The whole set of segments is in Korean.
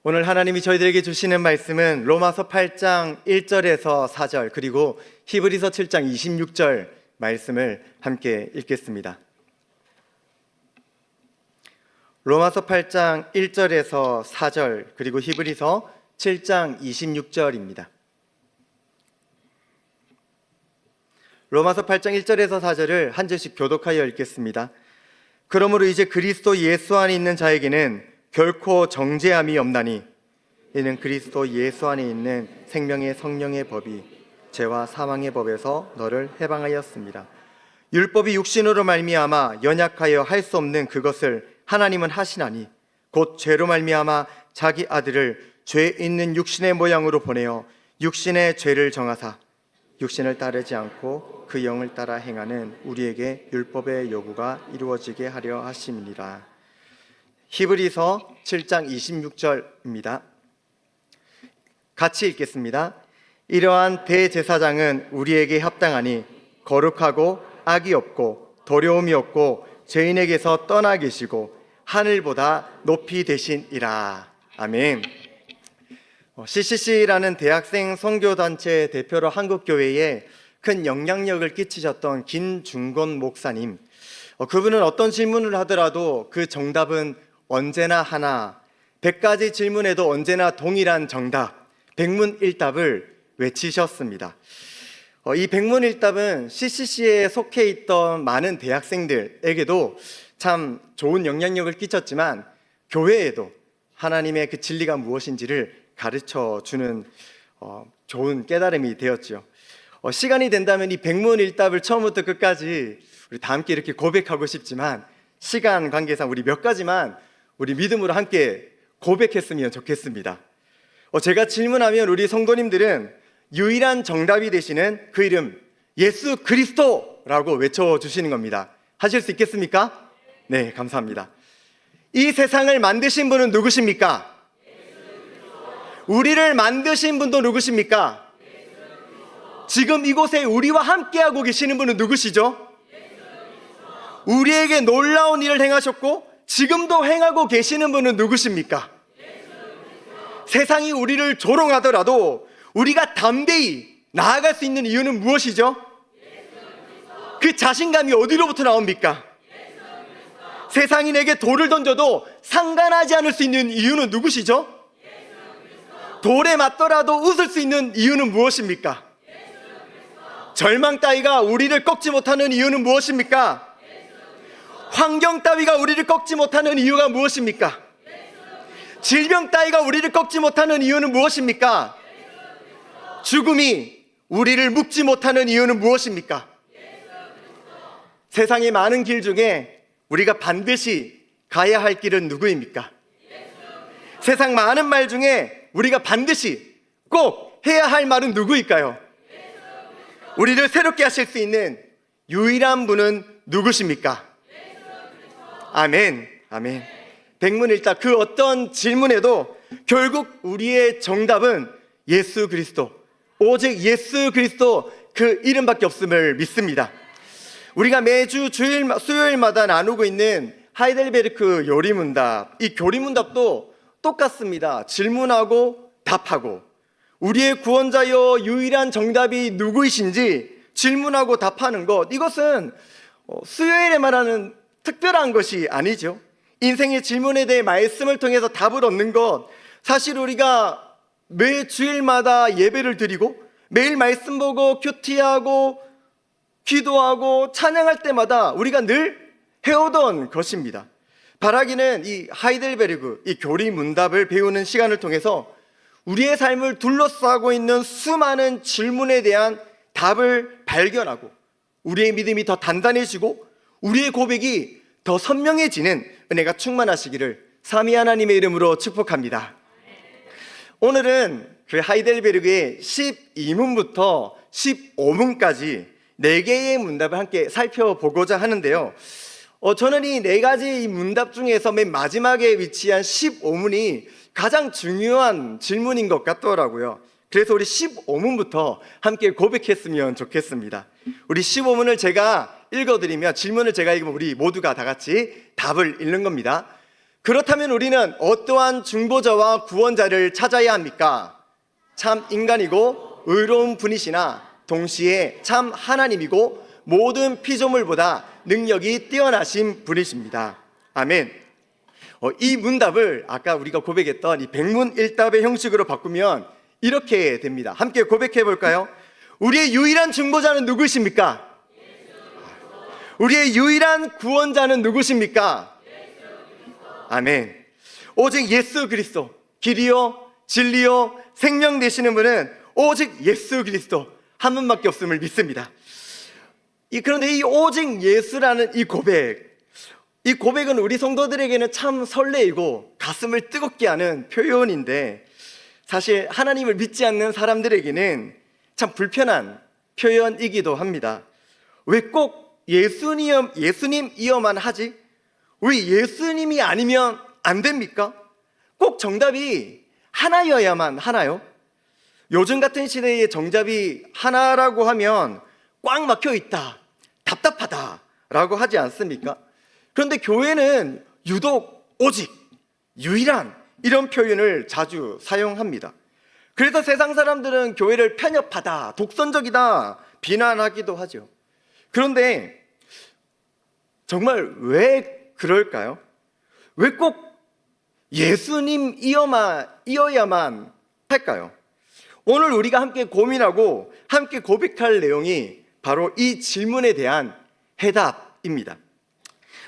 오늘 하나님이 저희들에게 주시는 말씀은 로마서 8장 1절에서 4절 그리고 히브리서 7장 26절 말씀을 함께 읽겠습니다. 로마서 8장 1절에서 4절 그리고 히브리서 7장 26절입니다. 로마서 8장 1절에서 4절을 한 절씩 교독하여 읽겠습니다. 그러므로 이제 그리스도 예수 안에 있는 자에게는 결코 정죄함이 없나니 이는 그리스도 예수 안에 있는 생명의 성령의 법이 죄와 사망의 법에서 너를 해방하였습니다. 율법이 육신으로 말미암아 연약하여 할 수 없는 그것을 하나님은 하시나니 곧 죄로 말미암아 자기 아들을 죄 있는 육신의 모양으로 보내어 육신의 죄를 정하사 육신을 따르지 않고 그 영을 따라 행하는 우리에게 율법의 요구가 이루어지게 하려 하심이니라. 히브리서 7장 26절입니다. 같이 읽겠습니다. 이러한 대제사장은 우리에게 합당하니 거룩하고 악이 없고 도려움이 없고 죄인에게서 떠나 계시고 하늘보다 높이 되시니라. 아멘. CCC라는 대학생 선교단체 대표로 한국교회에 큰 영향력을 끼치셨던 김중건 목사님, 그분은 어떤 질문을 하더라도 그 정답은 언제나 하나, 100가지 질문에도 언제나 동일한 정답, 백문일답을 외치셨습니다. 이 백문일답은 CCC에 속해 있던 많은 대학생들에게도 참 좋은 영향력을 끼쳤지만 교회에도 하나님의 그 진리가 무엇인지를 가르쳐주는 좋은 깨달음이 되었죠. 시간이 된다면 이 백문일답을 처음부터 끝까지 우리 다 함께 이렇게 고백하고 싶지만 시간 관계상 우리 몇 가지만 우리 믿음으로 함께 고백했으면 좋겠습니다. 제가 질문하면 우리 성도님들은 유일한 정답이 되시는 그 이름 예수 그리스도라고 외쳐주시는 겁니다. 하실 수 있겠습니까? 네, 감사합니다. 이 세상을 만드신 분은 누구십니까? 우리를 만드신 분도 누구십니까? 지금 이곳에 우리와 함께하고 계시는 분은 누구시죠? 우리에게 놀라운 일을 행하셨고 지금도 행하고 계시는 분은 누구십니까? 세상이 우리를 조롱하더라도 우리가 담대히 나아갈 수 있는 이유는 무엇이죠? 그 자신감이 어디로부터 나옵니까? 세상이 내게 돌을 던져도 상관하지 않을 수 있는 이유는 누구시죠? 돌에 맞더라도 웃을 수 있는 이유는 무엇입니까? 절망 따위가 우리를 꺾지 못하는 이유는 무엇입니까? 환경 따위가 우리를 꺾지 못하는 이유가 무엇입니까? 질병 따위가 우리를 꺾지 못하는 이유는 무엇입니까? 죽음이 우리를 묶지 못하는 이유는 무엇입니까? 세상의 많은 길 중에 우리가 반드시 가야 할 길은 누구입니까? 세상 많은 말 중에 우리가 반드시 꼭 해야 할 말은 누구일까요? 우리를 새롭게 하실 수 있는 유일한 분은 누구십니까? 아멘, 아멘. 백문일답 그 어떤 질문에도 결국 우리의 정답은 예수 그리스도, 오직 예수 그리스도 그 이름밖에 없음을 믿습니다. 우리가 매주 수요일마다 나누고 있는 하이델베르크 요리문답, 이 교리문답도 똑같습니다. 질문하고 답하고 우리의 구원자여 유일한 정답이 누구이신지 질문하고 답하는 것, 이것은 수요일에 말하는 특별한 것이 아니죠. 인생의 질문에 대해 말씀을 통해서 답을 얻는 것, 사실 우리가 매 주일마다 예배를 드리고 매일 말씀 보고 큐티하고 기도하고 찬양할 때마다 우리가 늘 해오던 것입니다. 바라기는 이 하이델베르그, 이 교리 문답을 배우는 시간을 통해서 우리의 삶을 둘러싸고 있는 수많은 질문에 대한 답을 발견하고 우리의 믿음이 더 단단해지고 우리의 고백이 더 선명해지는 은혜가 충만하시기를 삼위 하나님의 이름으로 축복합니다. 오늘은 그 하이델베르그의 12문부터 15문까지 4개의 문답을 함께 살펴보고자 하는데요. 저는 이 4가지 문답 중에서 맨 마지막에 위치한 15문이 가장 중요한 질문인 것 같더라고요. 그래서 우리 15문부터 함께 고백했으면 좋겠습니다. 우리 15문을 제가 읽어드리며 질문을 제가 읽으면 우리 모두가 다 같이 답을 읽는 겁니다. 그렇다면 우리는 어떠한 중보자와 구원자를 찾아야 합니까? 참 인간이고 의로운 분이시나 동시에 참 하나님이고 모든 피조물보다 능력이 뛰어나신 분이십니다. 아멘. 이 문답을 아까 우리가 고백했던 이 백문일답의 형식으로 바꾸면 이렇게 됩니다. 함께 고백해 볼까요? 우리의 유일한 중보자는 누구십니까? 우리의 유일한 구원자는 누구십니까? 아멘. 오직 예수 그리스도, 길이요 진리요 생명 되시는 분은 오직 예수 그리스도 한 분밖에 없음을 믿습니다. 그런데 이 오직 예수라는 이 고백은 우리 성도들에게는 참 설레이고 가슴을 뜨겁게 하는 표현인데, 사실 하나님을 믿지 않는 사람들에게는 참 불편한 표현이기도 합니다. 왜 꼭 예수님이어만 하지? 왜 예수님이 아니면 안 됩니까? 꼭 정답이 하나여야만 하나요? 요즘 같은 시대에 정답이 하나라고 하면 꽉 막혀 있다, 답답하다 라고 하지 않습니까? 그런데 교회는 유독 오직, 유일한 이런 표현을 자주 사용합니다. 그래서 세상 사람들은 교회를 편협하다, 독선적이다 비난하기도 하죠. 그런데 정말 왜 그럴까요? 왜 꼭 예수님이어야만 할까요? 오늘 우리가 함께 고민하고 함께 고백할 내용이 바로 이 질문에 대한 해답입니다.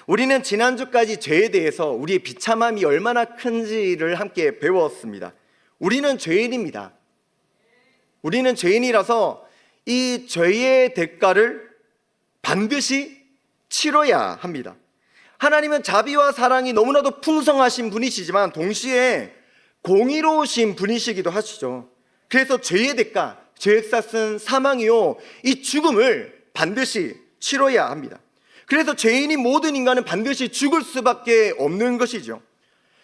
우리는 지난주까지 죄에 대해서 우리의 비참함이 얼마나 큰지를 함께 배웠습니다. 우리는 죄인입니다. 우리는 죄인이라서 이 죄의 대가를 반드시 치러야 합니다. 하나님은 자비와 사랑이 너무나도 풍성하신 분이시지만 동시에 공의로우신 분이시기도 하시죠. 그래서 죄의 대가, 죄의 값은 사망이요, 이 죽음을 반드시 치러야 합니다. 그래서 죄인인 모든 인간은 반드시 죽을 수밖에 없는 것이죠.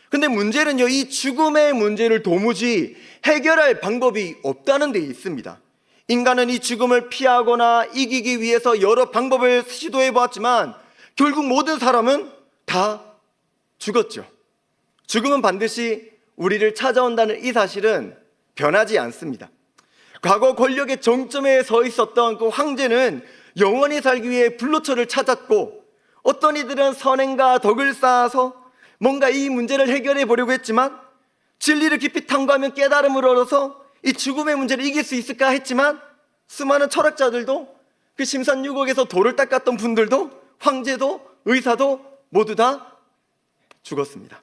근데 문제는요, 이 죽음의 문제를 도무지 해결할 방법이 없다는 데 있습니다. 인간은 이 죽음을 피하거나 이기기 위해서 여러 방법을 시도해 보았지만 결국 모든 사람은 다 죽었죠. 죽음은 반드시 우리를 찾아온다는 이 사실은 변하지 않습니다. 과거 권력의 정점에 서 있었던 그 황제는 영원히 살기 위해 불로초를 찾았고, 어떤 이들은 선행과 덕을 쌓아서 뭔가 이 문제를 해결해 보려고 했지만 진리를 깊이 탐구하면 깨달음을 얻어서 이 죽음의 문제를 이길 수 있을까 했지만, 수많은 철학자들도, 그 심산유곡에서 돌을 닦았던 분들도, 황제도 의사도 모두 다 죽었습니다.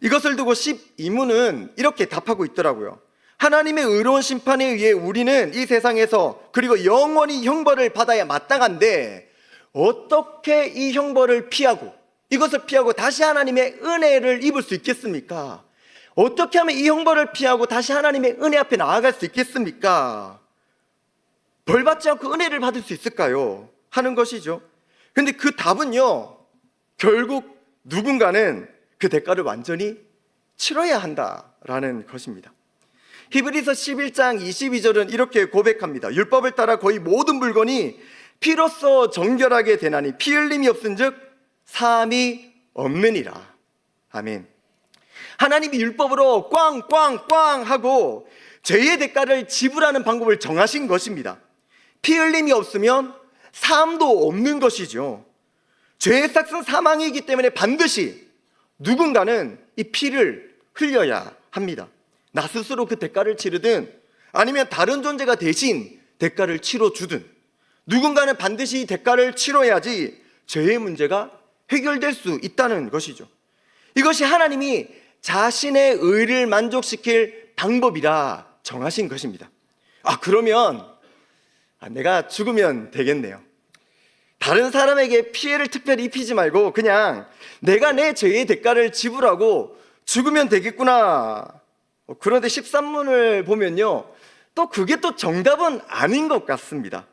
이것을 두고 12문은 이렇게 답하고 있더라고요. 하나님의 의로운 심판에 의해 우리는 이 세상에서 그리고 영원히 형벌을 받아야 마땅한데, 어떻게 이 형벌을 피하고 이것을 피하고 다시 하나님의 은혜를 입을 수 있겠습니까? 어떻게 하면 이 형벌을 피하고 다시 하나님의 은혜 앞에 나아갈 수 있겠습니까? 벌 받지 않고 은혜를 받을 수 있을까요? 하는 것이죠. 근데 그 답은요, 결국 누군가는 그 대가를 완전히 치러야 한다라는 것입니다. 히브리서 11장 22절은 이렇게 고백합니다. 율법을 따라 거의 모든 물건이 피로써 정결하게 되나니 피 흘림이 없은즉 사함이 없느니라. 아멘. 하나님이 율법으로 꽝꽝꽝 하고 죄의 대가를 지불하는 방법을 정하신 것입니다. 피 흘림이 없으면 사함도 없는 것이죠. 죄의 삭은 사망이기 때문에 반드시 누군가는 이 피를 흘려야 합니다. 나 스스로 그 대가를 치르든 아니면 다른 존재가 대신 대가를 치러주든 누군가는 반드시 이 대가를 치러야지 죄의 문제가 해결될 수 있다는 것이죠. 이것이 하나님이 자신의 의를 만족시킬 방법이라 정하신 것입니다. 그러면 내가 죽으면 되겠네요. 다른 사람에게 피해를 특별히 입히지 말고 그냥 내가 내 죄의 대가를 지불하고 죽으면 되겠구나. 그런데 13문을 보면요, 또 그게 또 정답은 아닌 것 같습니다.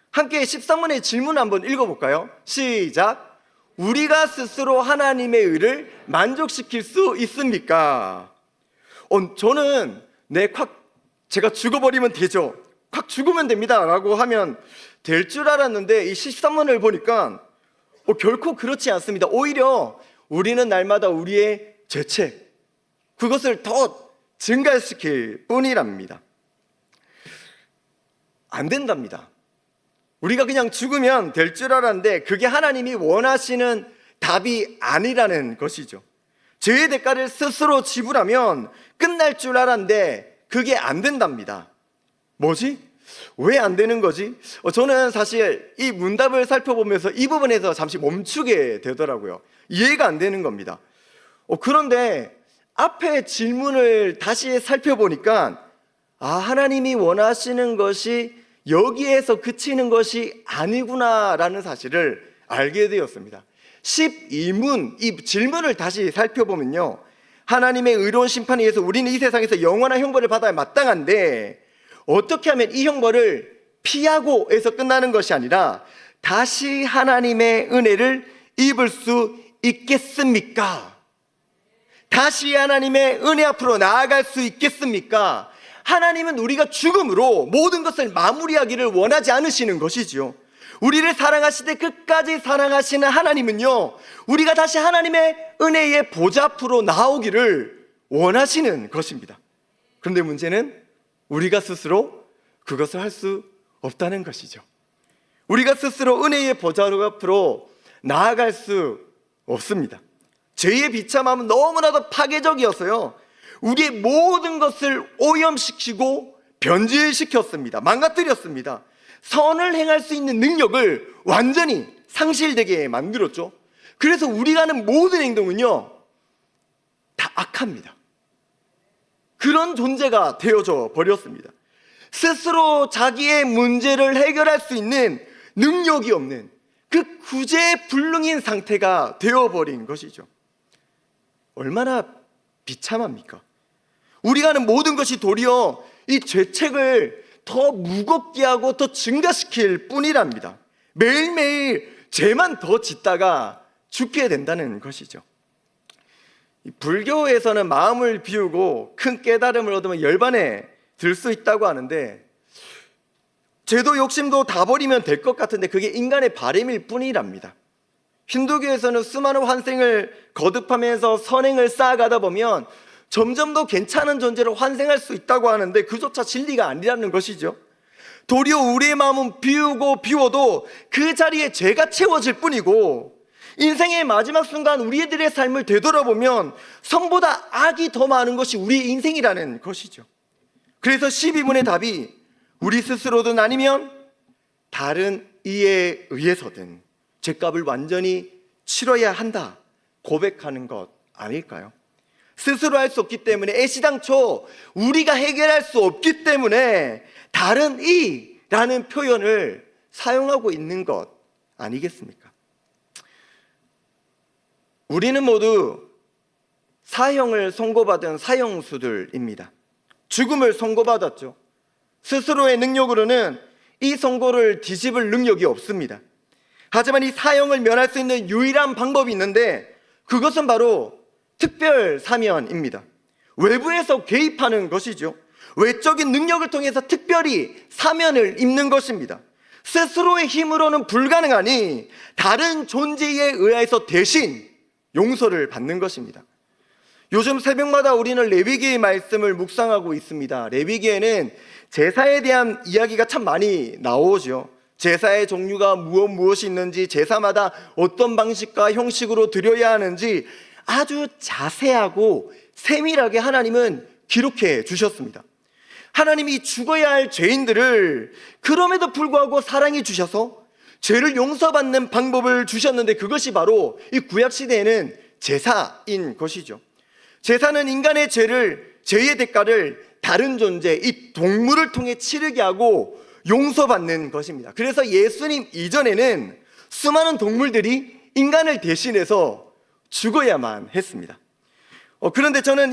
함께 13문의 질문 한번 읽어볼까요? 시작. 우리가 스스로 하나님의 의를 만족시킬 수 있습니까? 저는 제가 죽어버리면 되죠, 콱 죽으면 됩니다 라고 하면 될 줄 알았는데 이 13문을 보니까 결코 그렇지 않습니다. 오히려 우리는 날마다 우리의 죄책, 그것을 더 증가시킬 뿐이랍니다. 안 된답니다. 우리가 그냥 죽으면 될 줄 알았는데 그게 하나님이 원하시는 답이 아니라는 것이죠. 죄의 대가를 스스로 지불하면 끝날 줄 알았는데 그게 안 된답니다. 뭐지? 왜 안 되는 거지? 저는 사실 이 문답을 살펴보면서 이 부분에서 잠시 멈추게 되더라고요. 이해가 안 되는 겁니다. 그런데 앞에 질문을 다시 살펴보니까 하나님이 원하시는 것이 여기에서 그치는 것이 아니구나라는 사실을 알게 되었습니다. 12문, 이 질문을 다시 살펴보면요, 하나님의 의로운 심판에 의해서 우리는 이 세상에서 영원한 형벌을 받아야 마땅한데 어떻게 하면 이 형벌을 피하고 해서 끝나는 것이 아니라 다시 하나님의 은혜를 입을 수 있겠습니까? 다시 하나님의 은혜 앞으로 나아갈 수 있겠습니까? 하나님은 우리가 죽음으로 모든 것을 마무리하기를 원하지 않으시는 것이지요. 우리를 사랑하시되 끝까지 사랑하시는 하나님은요, 우리가 다시 하나님의 은혜의 보좌 앞으로 나오기를 원하시는 것입니다. 그런데 문제는 우리가 스스로 그것을 할 수 없다는 것이죠. 우리가 스스로 은혜의 보좌 앞으로 나아갈 수 없습니다. 죄의 비참함은 너무나도 파괴적이어서요, 우리의 모든 것을 오염시키고 변질시켰습니다. 망가뜨렸습니다. 선을 행할 수 있는 능력을 완전히 상실되게 만들었죠. 그래서 우리가 하는 모든 행동은요, 다 악합니다. 그런 존재가 되어져 버렸습니다. 스스로 자기의 문제를 해결할 수 있는 능력이 없는 그 구제불능인 상태가 되어버린 것이죠. 얼마나 비참합니까? 우리가 하는 모든 것이 도리어 이 죄책을 더 무겁게 하고 더 증가시킬 뿐이랍니다. 매일매일 죄만 더 짓다가 죽게 된다는 것이죠. 불교에서는 마음을 비우고 큰 깨달음을 얻으면 열반에 들 수 있다고 하는데, 죄도 욕심도 다 버리면 될 것 같은데 그게 인간의 바람일 뿐이랍니다. 힌두교에서는 수많은 환생을 거듭하면서 선행을 쌓아가다 보면 점점 더 괜찮은 존재로 환생할 수 있다고 하는데 그조차 진리가 아니라는 것이죠. 도리어 우리의 마음은 비우고 비워도 그 자리에 죄가 채워질 뿐이고, 인생의 마지막 순간 우리들의 삶을 되돌아보면 선보다 악이 더 많은 것이 우리의 인생이라는 것이죠. 그래서 12문의 답이 우리 스스로든 아니면 다른 이에 의해서든 죄값을 완전히 치러야 한다 고백하는 것 아닐까요? 스스로 할 수 없기 때문에, 애시당초 우리가 해결할 수 없기 때문에 다른 이라는 표현을 사용하고 있는 것 아니겠습니까? 우리는 모두 사형을 선고받은 사형수들입니다. 죽음을 선고받았죠. 스스로의 능력으로는 이 선고를 뒤집을 능력이 없습니다. 하지만 이 사형을 면할 수 있는 유일한 방법이 있는데 그것은 바로 특별 사면입니다. 외부에서 개입하는 것이죠. 외적인 능력을 통해서 특별히 사면을 입는 것입니다. 스스로의 힘으로는 불가능하니 다른 존재에 의해서 대신 용서를 받는 것입니다. 요즘 새벽마다 우리는 레위기의 말씀을 묵상하고 있습니다. 레위기에는 제사에 대한 이야기가 참 많이 나오죠. 제사의 종류가 무엇이 있는지, 제사마다 어떤 방식과 형식으로 드려야 하는지 아주 자세하고 세밀하게 하나님은 기록해 주셨습니다. 하나님이 죽어야 할 죄인들을 그럼에도 불구하고 사랑해 주셔서 죄를 용서받는 방법을 주셨는데, 그것이 바로 이 구약시대에는 제사인 것이죠. 제사는 인간의 죄의 대가를 다른 존재, 이 동물을 통해 치르게 하고 용서받는 것입니다. 그래서 예수님 이전에는 수많은 동물들이 인간을 대신해서 죽어야만 했습니다. 그런데 저는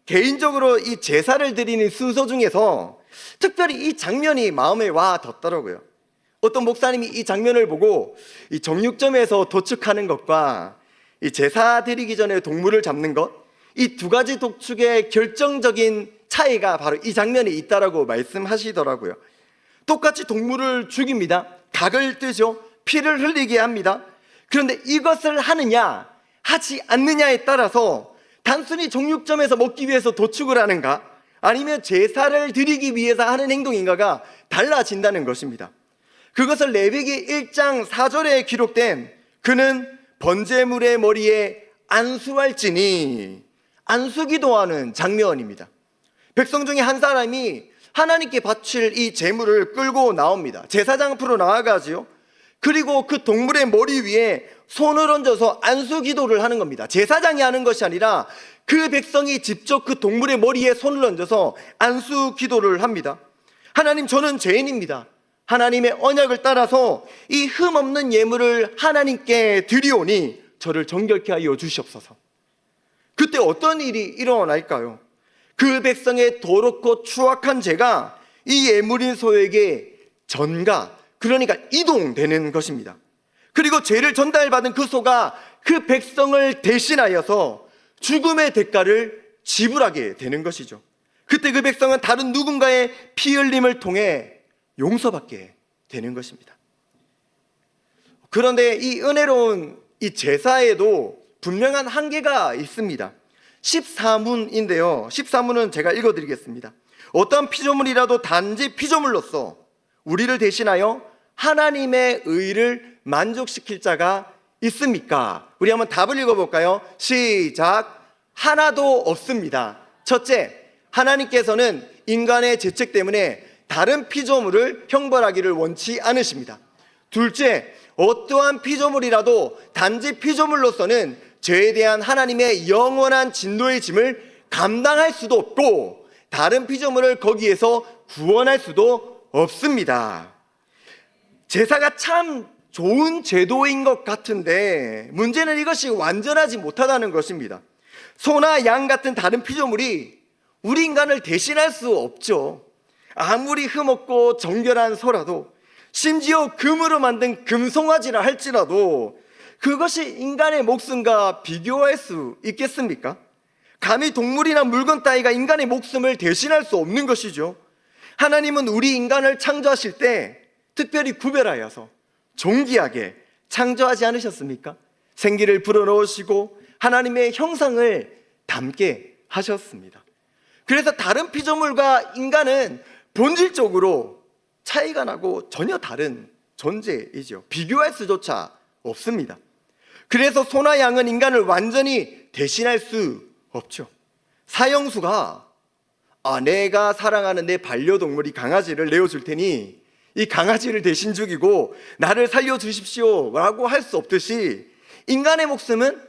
개인적으로 이 제사를 드리는 순서 중에서 특별히 이 장면이 마음에 와 닿더라고요. 어떤 목사님이 이 장면을 보고 이 정육점에서 도축하는 것과 이 제사 드리기 전에 동물을 잡는 것, 이 두 가지 도축의 결정적인 차이가 바로 이 장면에 있다라고 말씀하시더라고요. 똑같이 동물을 죽입니다. 각을 뜨죠. 피를 흘리게 합니다. 그런데 이것을 하느냐, 하지 않느냐에 따라서 단순히 정육점에서 먹기 위해서 도축을 하는가, 아니면 제사를 드리기 위해서 하는 행동인가가 달라진다는 것입니다. 그것을 레위기 1장 4절에 기록된 그는 번제물의 머리에 안수할지니, 안수기도하는 장면입니다. 백성 중에 한 사람이 하나님께 바칠 이 제물을 끌고 나옵니다. 제사장 앞으로 나아가지요. 그리고 그 동물의 머리 위에 손을 얹어서 안수기도를 하는 겁니다. 제사장이 하는 것이 아니라 그 백성이 직접 그 동물의 머리에 손을 얹어서 안수기도를 합니다. 하나님, 저는 죄인입니다. 하나님의 언약을 따라서 이 흠없는 예물을 하나님께 드리오니 저를 정결케 하여 주시옵소서. 그때 어떤 일이 일어날까요? 그 백성의 더럽고 추악한 죄가 이 예물인 소에게 전가, 그러니까 이동되는 것입니다. 그리고 죄를 전달받은 그 소가 그 백성을 대신하여서 죽음의 대가를 지불하게 되는 것이죠. 그때 그 백성은 다른 누군가의 피 흘림을 통해 용서받게 되는 것입니다. 그런데 이 은혜로운 이 제사에도 분명한 한계가 있습니다. 14문인데요 14문은 제가 읽어드리겠습니다. 어떤 피조물이라도 단지 피조물로서 우리를 대신하여 하나님의 의를 만족시킬 자가 있습니까? 우리 한번 답을 읽어볼까요? 시작. 하나도 없습니다. 첫째, 하나님께서는 인간의 죄책 때문에 다른 피조물을 형벌하기를 원치 않으십니다. 둘째, 어떠한 피조물이라도 단지 피조물로서는 죄에 대한 하나님의 영원한 진노의 짐을 감당할 수도 없고 다른 피조물을 거기에서 구원할 수도 없습니다. 제사가 참 좋은 제도인 것 같은데 문제는 이것이 완전하지 못하다는 것입니다. 소나 양 같은 다른 피조물이 우리 인간을 대신할 수 없죠. 아무리 흠없고 정결한 소라도, 심지어 금으로 만든 금송아지라 할지라도 그것이 인간의 목숨과 비교할 수 있겠습니까? 감히 동물이나 물건 따위가 인간의 목숨을 대신할 수 없는 것이죠. 하나님은 우리 인간을 창조하실 때 특별히 구별하여서 존귀하게 창조하지 않으셨습니까? 생기를 불어넣으시고 하나님의 형상을 담게 하셨습니다. 그래서 다른 피조물과 인간은 본질적으로 차이가 나고 전혀 다른 존재이죠. 비교할 수조차 없습니다. 그래서 소나 양은 인간을 완전히 대신할 수 없죠. 사형수가 내가 사랑하는 내 반려동물이 강아지를 내어줄 테니 이 강아지를 대신 죽이고 나를 살려주십시오 라고 할 수 없듯이 인간의 목숨은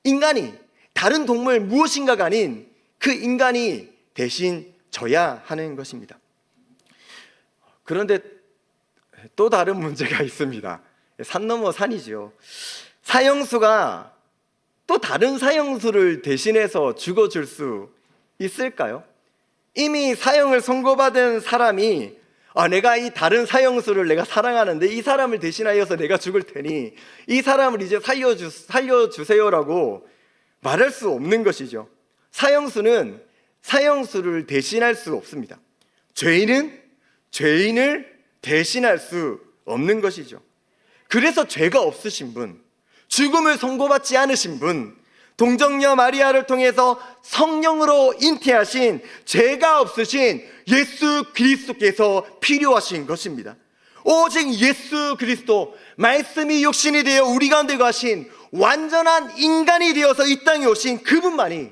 인간이, 다른 동물 무엇인가가 아닌 그 인간이 대신 져야 하는 것입니다. 그런데 또 다른 문제가 있습니다. 산 넘어 산이죠. 사형수가 또 다른 사형수를 대신해서 죽어줄 수 있을까요? 이미 사형을 선고받은 사람이 내가 이 다른 사형수를 내가 사랑하는데 이 사람을 대신하여서 내가 죽을 테니 이 사람을 이제 살려주세요라고 말할 수 없는 것이죠. 사형수는 사형수를 대신할 수 없습니다. 죄인은 죄인을 대신할 수 없는 것이죠. 그래서 죄가 없으신 분, 죽음을 선고받지 않으신 분, 동정녀 마리아를 통해서 성령으로 잉태하신 죄가 없으신 예수 그리스도께서 필요하신 것입니다. 오직 예수 그리스도, 말씀이 육신이 되어 우리 가운데 가신 완전한 인간이 되어서 이 땅에 오신 그분만이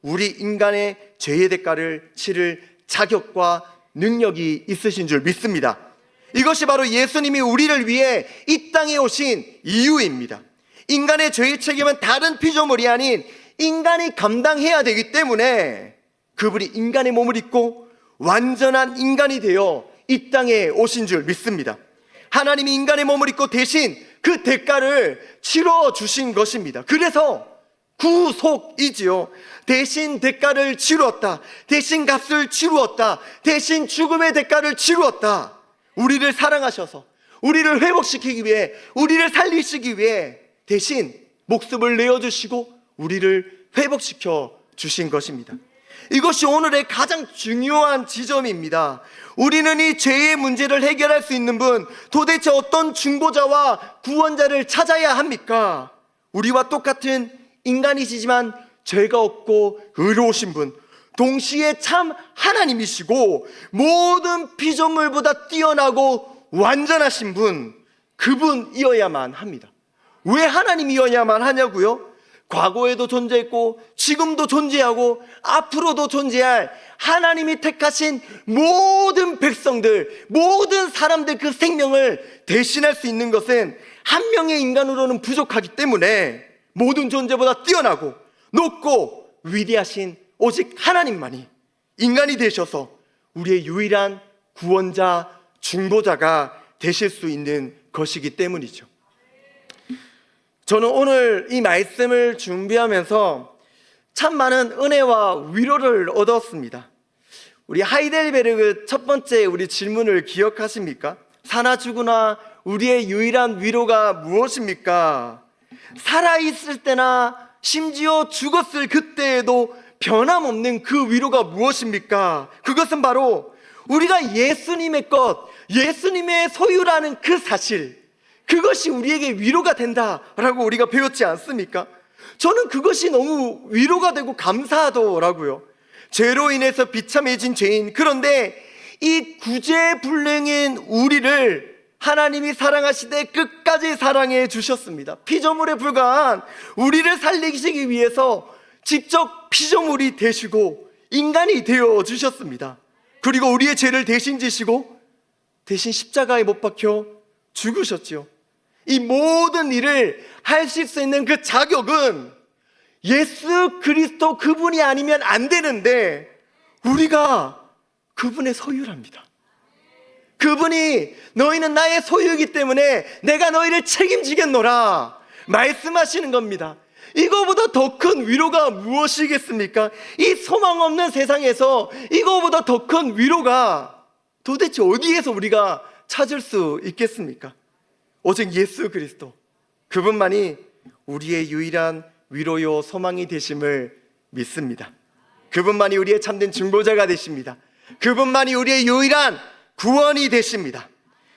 우리 인간의 죄의 대가를 치를 자격과 능력이 있으신 줄 믿습니다. 이것이 바로 예수님이 우리를 위해 이 땅에 오신 이유입니다. 인간의 죄의 책임은 다른 피조물이 아닌 인간이 감당해야 되기 때문에 그분이 인간의 몸을 입고 완전한 인간이 되어 이 땅에 오신 줄 믿습니다. 하나님이 인간의 몸을 입고 대신 그 대가를 치러 주신 것입니다. 그래서 구속이지요. 대신 대가를 치루었다. 대신 값을 치루었다. 대신 죽음의 대가를 치루었다. 우리를 사랑하셔서 우리를 회복시키기 위해, 우리를 살리시기 위해 대신 목숨을 내어주시고 우리를 회복시켜 주신 것입니다. 이것이 오늘의 가장 중요한 지점입니다. 우리는 이 죄의 문제를 해결할 수 있는 분, 도대체 어떤 중보자와 구원자를 찾아야 합니까? 우리와 똑같은 인간이시지만 죄가 없고 의로우신 분, 동시에 참 하나님이시고 모든 피조물보다 뛰어나고 완전하신 분, 그분이어야만 합니다. 왜 하나님이어야만 하냐고요? 과거에도 존재했고 지금도 존재하고 앞으로도 존재할 하나님이 택하신 모든 백성들, 모든 사람들 그 생명을 대신할 수 있는 것은 한 명의 인간으로는 부족하기 때문에 모든 존재보다 뛰어나고 높고 위대하신 오직 하나님만이 인간이 되셔서 우리의 유일한 구원자, 중보자가 되실 수 있는 것이기 때문이죠. 저는 오늘 이 말씀을 준비하면서 참 많은 은혜와 위로를 얻었습니다. 우리 하이델베르그 첫 번째 우리 질문을 기억하십니까? 사나 죽으나 우리의 유일한 위로가 무엇입니까? 살아있을 때나 심지어 죽었을 그때에도 변함없는 그 위로가 무엇입니까? 그것은 바로 우리가 예수님의 것, 예수님의 소유라는 그 사실, 그것이 우리에게 위로가 된다라고 우리가 배웠지 않습니까? 저는 그것이 너무 위로가 되고 감사하더라고요. 죄로 인해서 비참해진 죄인, 그런데 이 구제불능인 우리를 하나님이 사랑하시되 끝까지 사랑해 주셨습니다. 피조물에 불과한 우리를 살리시기 위해서 직접 피조물이 되시고 인간이 되어 주셨습니다. 그리고 우리의 죄를 대신 지시고 대신 십자가에 못 박혀 죽으셨죠. 이 모든 일을 하실 수 있는 그 자격은 예수 그리스도 그분이 아니면 안 되는데 우리가 그분의 소유랍니다. 그분이 너희는 나의 소유이기 때문에 내가 너희를 책임지겠노라 말씀하시는 겁니다. 이거보다 더 큰 위로가 무엇이겠습니까? 이 소망 없는 세상에서 이거보다 더 큰 위로가 도대체 어디에서 우리가 찾을 수 있겠습니까? 오직 예수 그리스도, 그분만이 우리의 유일한 위로요 소망이 되심을 믿습니다. 그분만이 우리의 참된 중보자가 되십니다. 그분만이 우리의 유일한 구원이 되십니다.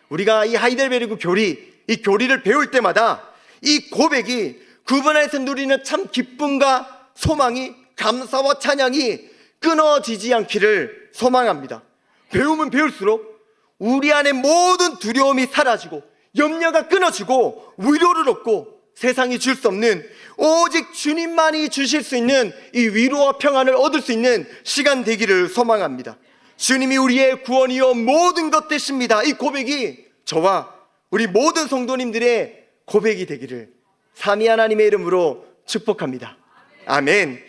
우리가 이 하이델베르그 교리, 이 교리를 배울 때마다 이 고백이 그분 안에서 누리는 참 기쁨과 소망이, 감사와 찬양이 끊어지지 않기를 소망합니다. 배우면 배울수록 우리 안에 모든 두려움이 사라지고 염려가 끊어지고 위로를 얻고 세상이 줄 수 없는 오직 주님만이 주실 수 있는 이 위로와 평안을 얻을 수 있는 시간 되기를 소망합니다. 주님이 우리의 구원이요 모든 것 되십니다. 이 고백이 저와 우리 모든 성도님들의 고백이 되기를 삼위 하나님의 이름으로 축복합니다. 아멘.